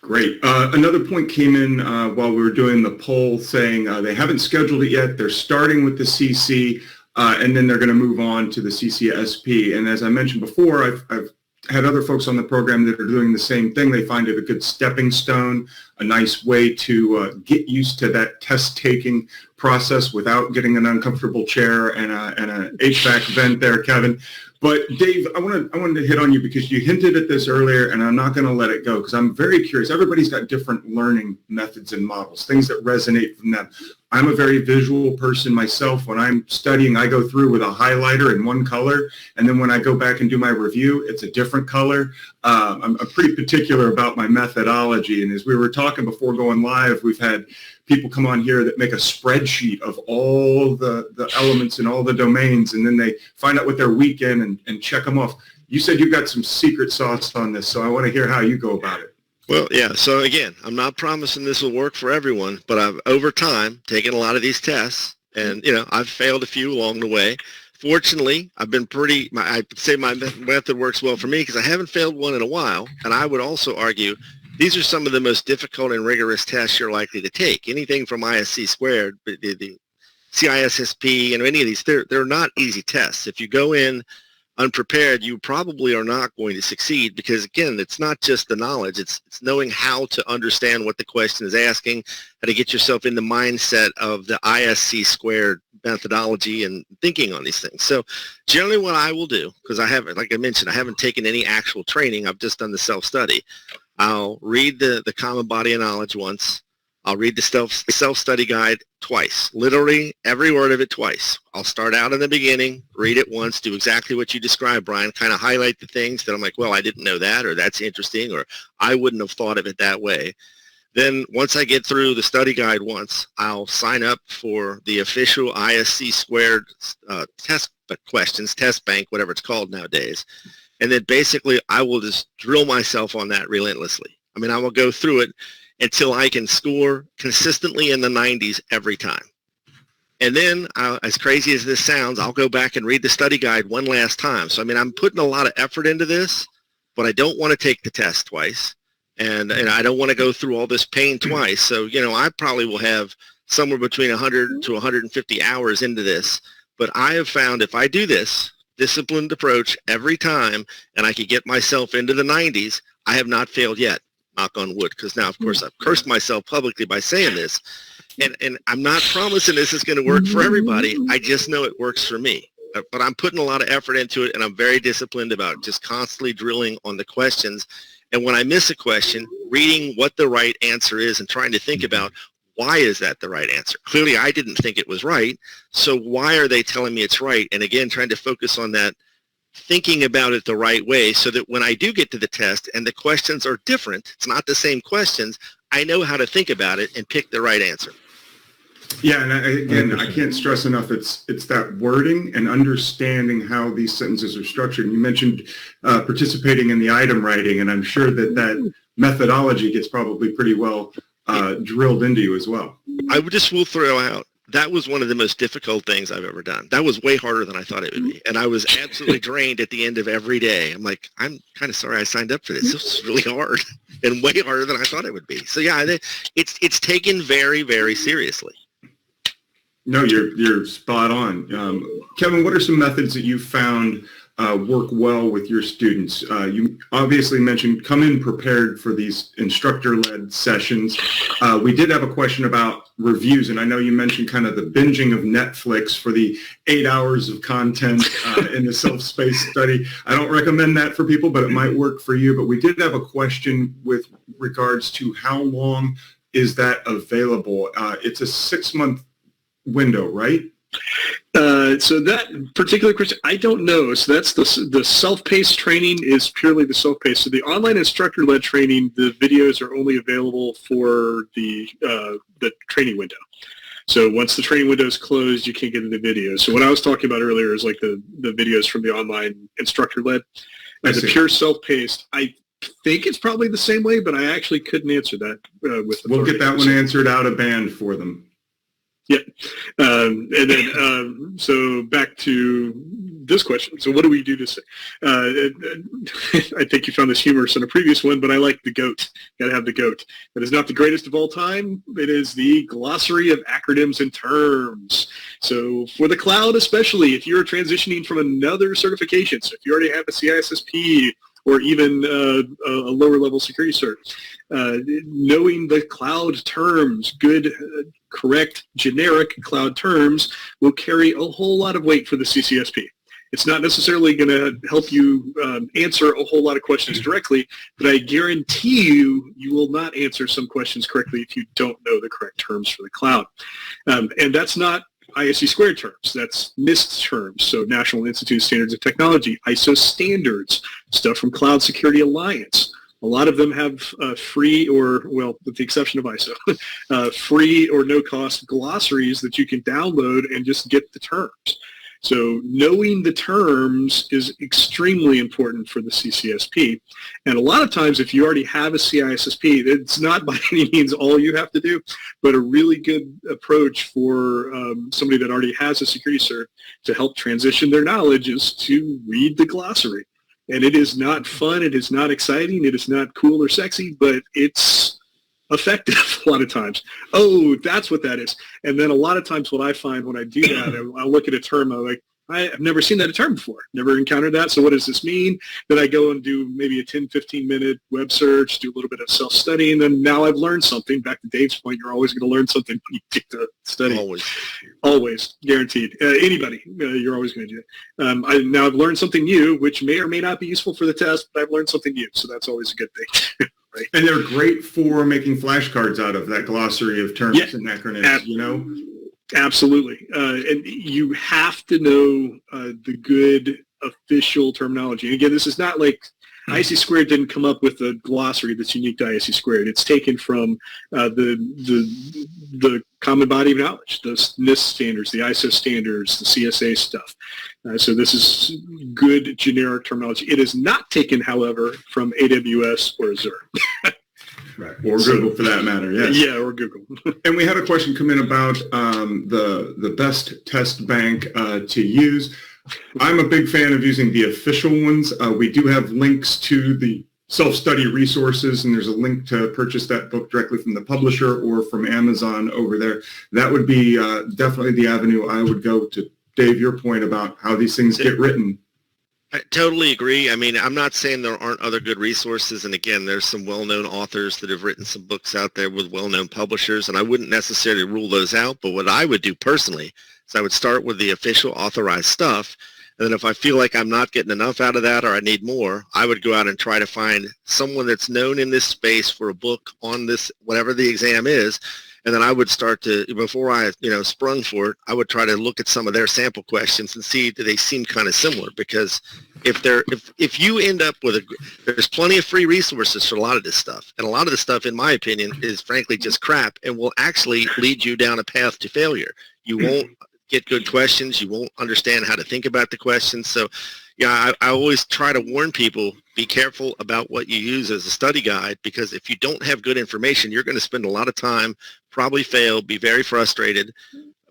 Great. Another point came in while we were doing the poll saying they haven't scheduled it yet. They're starting with the CC, and then they're going to move on to the CCSP. And as I mentioned before, I've had other folks on the program that are doing the same thing. They find it a good stepping stone, a nice way to get used to that test-taking process without getting an uncomfortable chair and an HVAC vent there, Kevin. But Dave, I wanted to hit on you because you hinted at this earlier, and I'm not going to let it go because I'm very curious. Everybody's got different learning methods and models, things that resonate from them. I'm a very visual person myself. When I'm studying, I go through with a highlighter in one color, and then when I go back and do my review, it's a different color. I'm pretty particular about my methodology, and as we were talking talking before going live, we've had people come on here that make a spreadsheet of all the elements and all the domains, and then they find out what their weekend and check them off. You said you've got some secret sauce on this, so I want to hear how you go about it. Well, yeah. So again, I'm not promising this will work for everyone, but I've over time taken a lot of these tests, and I've failed a few along the way. Fortunately, I've been I'd say my method works well for me because I haven't failed one in a while. And I would also argue these are some of the most difficult and rigorous tests you're likely to take. Anything from ISC squared, the CISSP, any of these, they're not easy tests. If you go in unprepared, you probably are not going to succeed because, again, it's not just the knowledge. It's knowing how to understand what the question is asking, how to get yourself in the mindset of the ISC squared methodology and thinking on these things. So generally what I will do, because I haven't, like I mentioned, I haven't taken any actual training. I've just done the self-study. I'll read the common body of knowledge once. I'll read the self-study guide twice, literally every word of it twice. I'll start out in the beginning, read it once, do exactly what you described, Brian, kind of highlight the things that I'm like, well, I didn't know that, or that's interesting, or I wouldn't have thought of it that way. Then once I get through the study guide once, I'll sign up for the official ISC squared test questions, test bank, whatever it's called nowadays. And then basically I will just drill myself on that relentlessly. I mean, I will go through it until I can score consistently in the 90s every time. And then, as crazy as this sounds, I'll go back and read the study guide one last time. So, I mean, I'm putting a lot of effort into this, but I don't want to take the test twice. And I don't want to go through all this pain twice. So, I probably will have somewhere between 100 to 150 hours into this. But I have found if I do this disciplined approach every time and I can get myself into the 90s, I have not failed yet. Knock on wood, because now, of course, I've cursed myself publicly by saying this. And I'm not promising this is going to work for everybody. I just know it works for me. But I'm putting a lot of effort into it, and I'm very disciplined about just constantly drilling on the questions. And when I miss a question, reading what the right answer is and trying to think about why is that the right answer. Clearly, I didn't think it was right, so why are they telling me it's right? And again, trying to focus on that, thinking about it the right way so that when I do get to the test and the questions are different, it's not the same questions, I know how to think about it and pick the right answer. Yeah, and again, I can't stress enough, it's that wording and understanding how these sentences are structured. You mentioned participating in the item writing, and I'm sure that methodology gets probably pretty well drilled into you as well. I will throw out, that was one of the most difficult things I've ever done. That was way harder than I thought it would be. And I was absolutely drained at the end of every day. I'm like, I'm kind of sorry I signed up for this. This was really hard and way harder than I thought it would be. So yeah, it's taken very, very seriously. No, you're spot on. Kevin, what are some methods that you found work well with your students? You obviously mentioned come in prepared for these instructor-led sessions. We did have a question about reviews, and I know you mentioned kind of the binging of Netflix for the 8 hours of content in the self-space study. I don't recommend that for people, but it might work for you. But we did have a question with regards to how long is that available? It's a 6-month window, right? So that particular question, I don't know. So that's the self-paced training is purely the self-paced. So the online instructor-led training, the videos are only available for the training window. So once the training window is closed, you can't get into the videos. So what I was talking about earlier is like the videos from the online instructor-led. As a pure self-paced, I think it's probably the same way, but I actually couldn't answer that with the. We'll get that one answered out of band for them. Yep. And then, so back to this question. So what do we do to say? I think you found this humorous in a previous one, but I like the GOAT. Got to have the GOAT. That is not the greatest of all time. It is the glossary of acronyms and terms. So for the cloud, especially if you're transitioning from another certification, so if you already have a CISSP or even a lower level security cert, knowing the cloud terms, good, correct, generic cloud terms will carry a whole lot of weight for the CCSP. It's not necessarily going to help you answer a whole lot of questions directly, but I guarantee you will not answer some questions correctly if you don't know the correct terms for the cloud. And that's not ISC squared terms. That's NIST terms, so National Institute of Standards and Technology, ISO standards, stuff from Cloud Security Alliance. A lot of them have free or, well, with the exception of ISO, free or no-cost glossaries that you can download and just get the terms. So knowing the terms is extremely important for the CCSP. And a lot of times, if you already have a CISSP, it's not by any means all you have to do, but a really good approach for somebody that already has a security cert to help transition their knowledge is to read the glossary. And it is not fun, it is not exciting, it is not cool or sexy, but it's effective a lot of times. Oh, that's what that is. And then a lot of times what I find when I do that, I'll look at a term, I'm like, I've never seen that term before, never encountered that, so what does this mean? Then I go and do maybe a 10, 15-minute web search, do a little bit of self-study, and then now I've learned something. Back to Dave's point, you're always going to learn something when you get to study. Always, guaranteed. Anybody, you're always going to do it. Now I've learned something new, which may or may not be useful for the test, but I've learned something new, so that's always a good thing. Right. And they're great for making flashcards out of that glossary of terms and acronyms, you know? Absolutely. And you have to know the good official terminology. And again, this is not like ISC Squared didn't come up with a glossary that's unique to ISC Squared. It's taken from the common body of knowledge, the NIST standards, the ISO standards, the CSA stuff. So this is good generic terminology. It is not taken, however, from AWS or Azure. Right. Or Google for that matter, yes. Yeah, or Google. And we had a question come in about the best test bank to use. I'm a big fan of using the official ones. We do have links to the self-study resources, and there's a link to purchase that book directly from the publisher or from Amazon over there. That would be definitely the avenue I would go to. Dave, your point about how these things get written. I totally agree. I mean, I'm not saying there aren't other good resources. And again, there's some well-known authors that have written some books out there with well-known publishers, and I wouldn't necessarily rule those out. But what I would do personally is I would start with the official authorized stuff. And then if I feel like I'm not getting enough out of that or I need more, I would go out and try to find someone that's known in this space for a book on this, whatever the exam is. And then I would start to, before I, sprung for it, I would try to look at some of their sample questions and see do they seem kind of similar. Because if you end up with there's plenty of free resources for a lot of this stuff. And a lot of this stuff, in my opinion, is frankly just crap and will actually lead you down a path to failure. You won't get good questions. You won't understand how to think about the questions. So, I always try to warn people, be careful about what you use as a study guide, because if you don't have good information, you're going to spend a lot of time, probably fail, be very frustrated,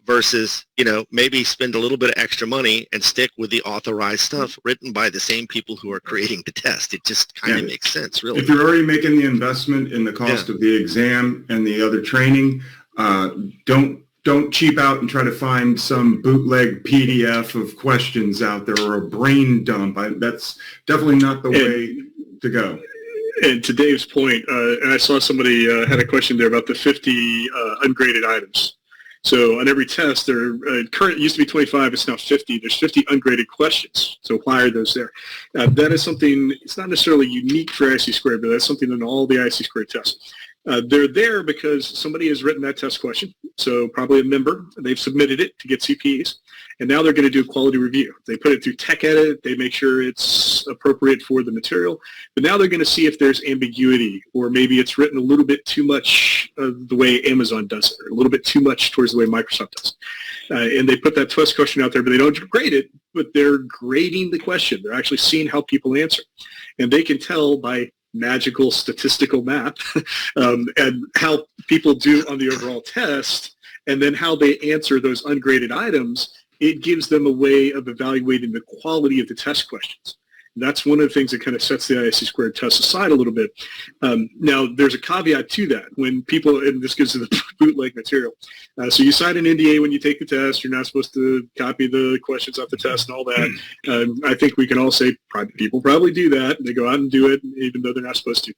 versus, maybe spend a little bit of extra money and stick with the authorized stuff written by the same people who are creating the test. It just kind of makes sense, really. If you're already making the investment in the cost of the exam and the other training, don't cheap out and try to find some bootleg PDF of questions out there or a brain dump. That's definitely not the way to go. And to Dave's point, and I saw somebody had a question there about the 50 ungraded items. So on every test, there current used to be 25, it's now 50. There's 50 ungraded questions. So why are those there? That is something, it's not necessarily unique for ISC Squared, but that's something in all the ISC Squared tests. They're there because somebody has written that test question, so probably a member. They've submitted it to get CPs, and now they're going to do a quality review. They put it through TechEdit. They make sure it's appropriate for the material, but now they're going to see if there's ambiguity, or maybe it's written a little bit too much the way Amazon does it, or a little bit too much towards the way Microsoft does. And they put that test question out there, but they don't grade it, but they're grading the question. They're actually seeing how people answer, and they can tell by magical statistical math and how people do on the overall test, and then how they answer those ungraded items. It gives them a way of evaluating the quality of the test questions. That's one of the things that kind of sets the ISC Squared test aside a little bit. Now, there's a caveat to that. When people, and this goes to the bootleg material, so you sign an NDA when you take the test. You're not supposed to copy the questions off the test and all that. I think we can all say people probably do that. They go out and do it, even though they're not supposed to.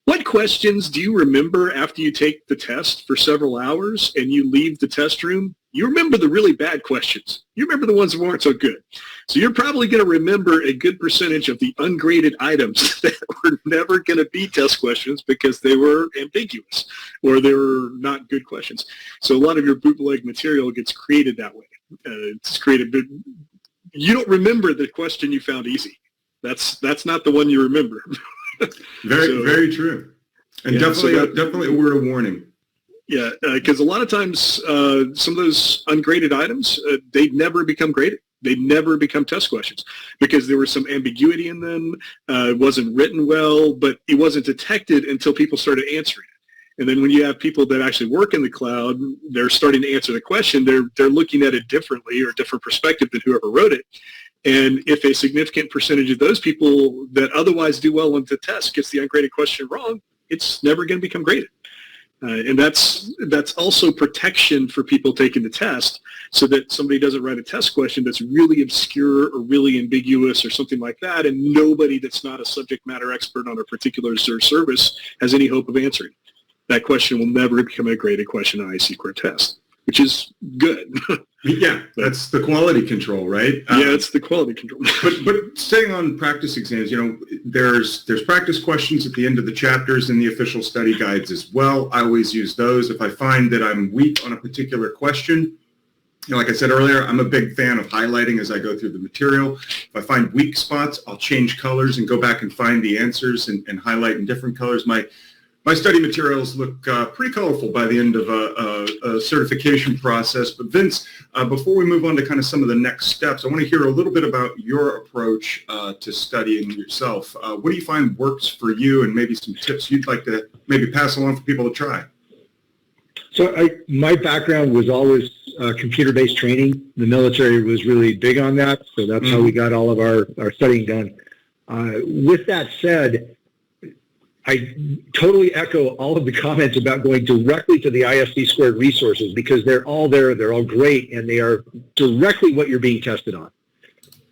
What questions do you remember after you take the test for several hours and you leave the test room? You remember the really bad questions. You remember the ones that weren't so good. So you're probably going to remember a good percentage of the ungraded items that were never going to be test questions because they were ambiguous or they were not good questions. So a lot of your bootleg material gets created that way. It's created, but you don't remember the question you found easy. That's not the one you remember. Very true. And definitely a word of warning. Yeah, because a lot of times some of those ungraded items, they never become graded. They never become test questions because there was some ambiguity in them. It wasn't written well, but it wasn't detected until people started answering it. And then when you have people that actually work in the cloud, they're starting to answer the question. They're looking at it differently or a different perspective than whoever wrote it. And if a significant percentage of those people that otherwise do well on the test gets the ungraded question wrong, it's never going to become graded. And that's also protection for people taking the test so that somebody doesn't write a test question that's really obscure or really ambiguous or something like that, and nobody that's not a subject matter expert on a particular service has any hope of answering. That question will never become a graded question on ISC Squared test, which is good. Yeah, that's the quality control, right? Yeah, it's the quality control. but staying on practice exams, there's practice questions at the end of the chapters in the official study guides as well. I always use those. If I find that I'm weak on a particular question, like I said earlier, I'm a big fan of highlighting as I go through the material. If I find weak spots, I'll change colors and go back and find the answers and highlight in different colors. My study materials look pretty colorful by the end of a certification process. But Vince, before we move on to kind of some of the next steps, I want to hear a little bit about your approach to studying yourself. What do you find works for you, and maybe some tips you'd like to maybe pass along for people to try? So my background was always computer-based training. The military was really big on that, so that's how we got all of our studying done. With that said, I totally echo all of the comments about going directly to the ISC Squared resources because they're all there, they're all great, and they are directly what you're being tested on.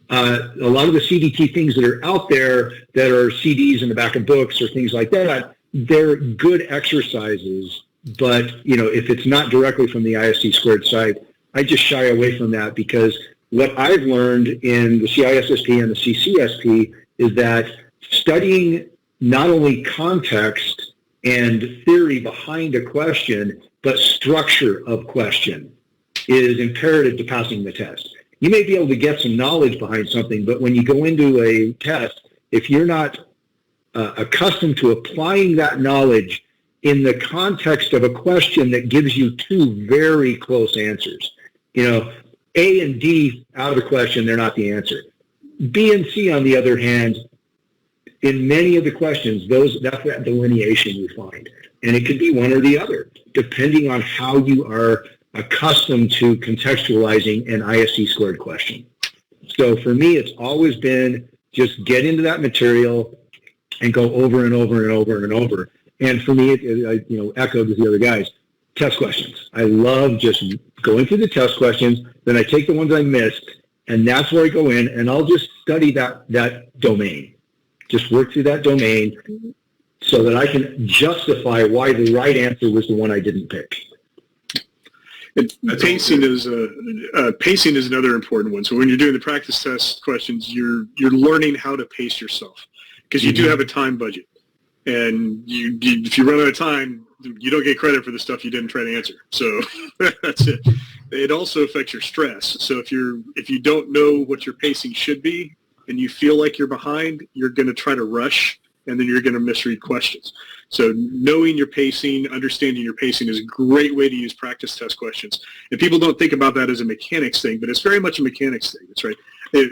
A lot of the CDT things that are out there that are CDs in the back of books or things like that, they're good exercises, but if it's not directly from the ISC Squared site, I just shy away from that because what I've learned in the CISSP and the CCSP is that studying not only context and theory behind a question, but structure of question is imperative to passing the test. You may be able to get some knowledge behind something, but when you go into a test, if you're not accustomed to applying that knowledge in the context of a question that gives you two very close answers, A and D out of the question, they're not the answer. B and C, on the other hand, in many of the questions, that's that delineation you find. And it could be one or the other, depending on how you are accustomed to contextualizing an ISC Squared question. So for me, it's always been just get into that material and go over and over and over and over. And for me, I echoed with the other guys, test questions. I love just going through the test questions, then I take the ones I missed, and that's where I go in, and I'll just study that domain. Just work through that domain so that I can justify why the right answer was the one I didn't pick. Pacing is another important one. So when you're doing the practice test questions, you're learning how to pace yourself because you do have a time budget, and if you run out of time, you don't get credit for the stuff you didn't try to answer. So that's it. It also affects your stress. So if you don't know what your pacing should be, and you feel like you're behind, you're going to try to rush, and then you're going to misread questions. So knowing your pacing, understanding your pacing is a great way to use practice test questions. And people don't think about that as a mechanics thing, but it's very much a mechanics thing. That's right.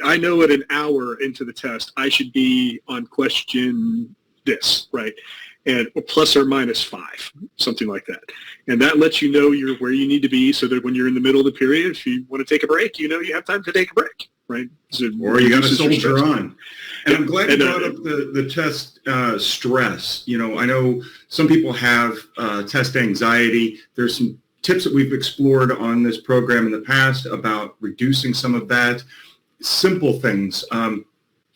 I know at an hour into the test, I should be on question this, right? And plus or minus 5, something like that. And that lets you know you're where you need to be so that when you're in the middle of the period, if you want to take a break, you have time to take a break. Right. So or you got to soldier on. And I'm glad you brought up the test stress. I know some people have test anxiety. There's some tips that we've explored on this program in the past about reducing some of that. Simple things.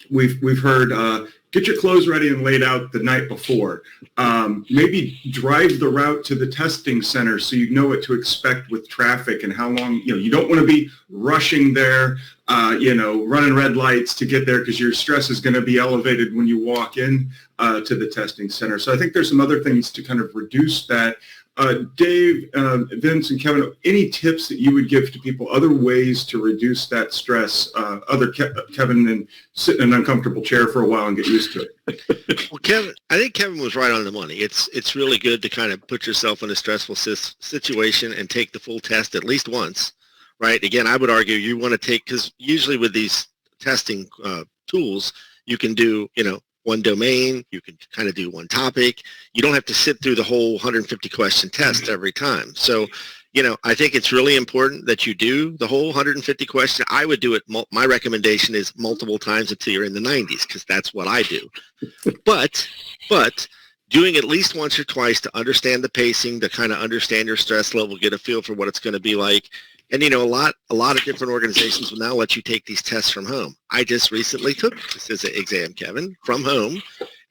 We've heard get your clothes ready and laid out the night before. Maybe drive the route to the testing center so you know what to expect with traffic and how long, you don't want to be rushing there, running red lights to get there because your stress is going to be elevated when you walk in to the testing center. So I think there's some other things to kind of reduce that Dave, Vince, and Kevin, any tips that you would give to people, other ways to reduce that stress, Kevin, than sit in an uncomfortable chair for a while and get used to it? Well, I think Kevin was right on the money. It's really good to kind of put yourself in a stressful situation and take the full test at least once, right? Again, I would argue you want to take, because usually with these testing tools, you can do, one domain, you can kind of do one topic. You don't have to sit through the whole 150 question test every time. So, I think it's really important that you do the whole 150 question. I would do it. My recommendation is multiple times until you're in the 90s, because that's what I do. But doing at least once or twice to understand the pacing, to kind of understand your stress level, get a feel for what it's going to be like. And, a lot of different organizations will now let you take these tests from home. I just recently took this exam, Kevin, from home,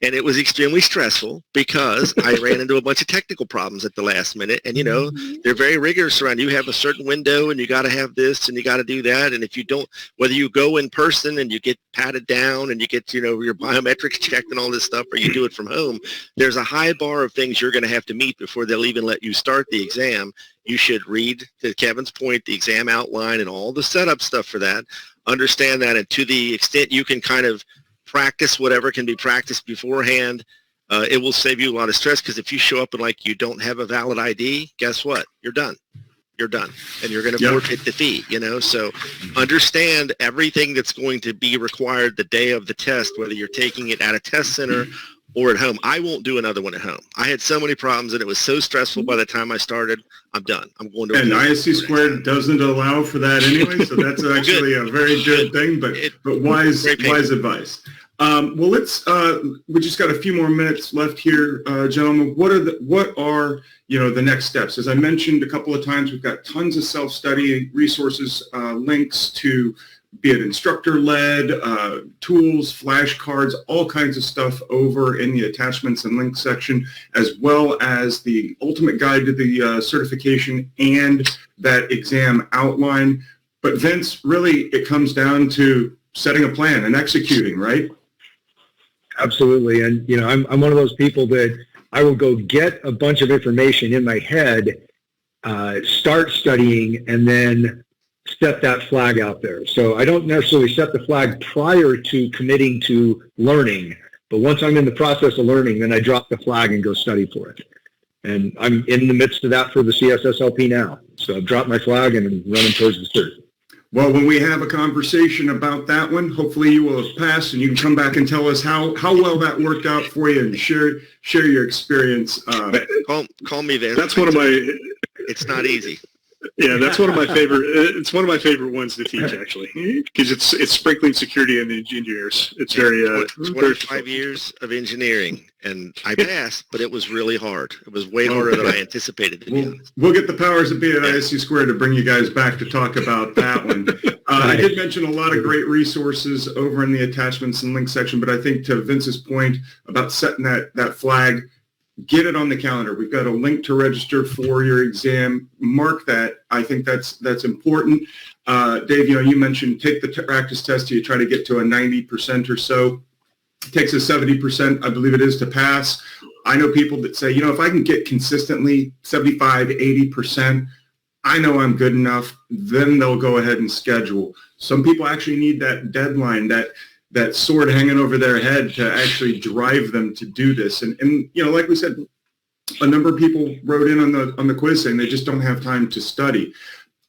and it was extremely stressful because I ran into a bunch of technical problems at the last minute. And, they're very rigorous around, you have a certain window and you got to have this and you got to do that. And if you don't, whether you go in person and you get patted down and you get, your biometrics checked and all this stuff, or you do it from home, there's a high bar of things you're going to have to meet before they'll even let you start the exam. You should read, to Kevin's point, the exam outline and all the setup stuff for that. Understand that, and to the extent you can kind of practice whatever can be practiced beforehand, it will save you a lot of stress, because if you show up and you don't have a valid ID, guess what? You're done. You're done. And you're going to forfeit the fee, So understand everything that's going to be required the day of the test, whether you're taking it at a test center or at home. I won't do another one at home. I had so many problems, and it was so stressful by the time I started. I'm done. I'm going to. And ISC Squared doesn't allow for that anyway, so that's actually a very good thing. But wise advice. Well, let's. We just got a few more minutes left here, gentlemen. What are the next steps? As I mentioned a couple of times, we've got tons of self-study resources, links to, be it instructor-led, tools, flashcards, all kinds of stuff over in the attachments and links section, as well as the ultimate guide to the certification and that exam outline. But Vince, really, it comes down to setting a plan and executing, right? Absolutely. And, I'm one of those people that I will go get a bunch of information in my head, start studying, and then set that flag out there. So I don't necessarily set the flag prior to committing to learning, but once I'm in the process of learning, then I drop the flag and go study for it. And I'm in the midst of that for the CSSLP now. So I've dropped my flag and I'm running towards the cert. Well, when we have a conversation about that one, hopefully you will have passed, and you can come back and tell us how well that worked out for you and share your experience. Call me, Vince. That's one of my. It's not easy. Yeah, that's one of my favorite. It's one of my favorite ones to teach, actually, because it's sprinkling security and engineers. It's very 25 years of engineering, and I passed, but it was really hard. It was way harder than I anticipated. We'll get the powers that be at ISC Squared to bring you guys back to talk about that one. I did mention a lot of great resources over in the attachments and links section, but I think to Vince's point about setting that flag, get it on the calendar. We've got a link to register for your exam. Mark that. I think that's important. Dave, you mentioned take the practice test. You try to get to a 90% or so. It takes a 70%, I believe it is, to pass. I know people that say, if I can get consistently 75, 80%, I know I'm good enough. Then they'll go ahead and schedule. Some people actually need that deadline, that sword hanging over their head to actually drive them to do this. And like we said, a number of people wrote in on the quiz saying they just don't have time to study.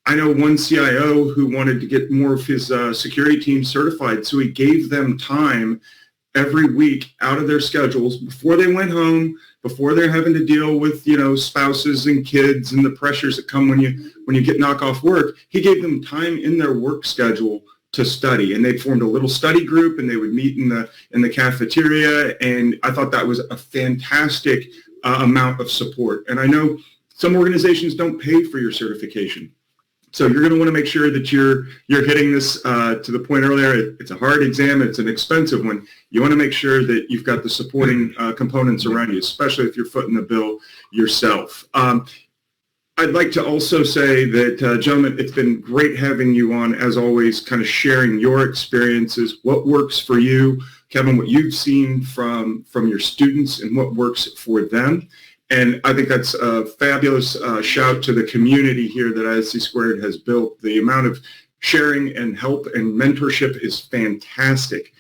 I know one CIO who wanted to get more of his security team certified, so he gave them time every week out of their schedules before they went home, before they're having to deal with, spouses and kids and the pressures that come when you get knock off work. He gave them time in their work schedule to study, and they formed a little study group, and they would meet in the cafeteria, and I thought that was a fantastic amount of support. And I know some organizations don't pay for your certification, so you're going to want to make sure that you're hitting this to the point earlier. It's a hard exam, it's an expensive one. You want to make sure that you've got the supporting components around you, especially if you're footing the bill yourself. I'd like to also say that, gentlemen, it's been great having you on, as always, kind of sharing your experiences, what works for you, Kevin, what you've seen from your students and what works for them. And I think that's a fabulous shout to the community here that ISC Squared has built. The amount of sharing and help and mentorship is fantastic.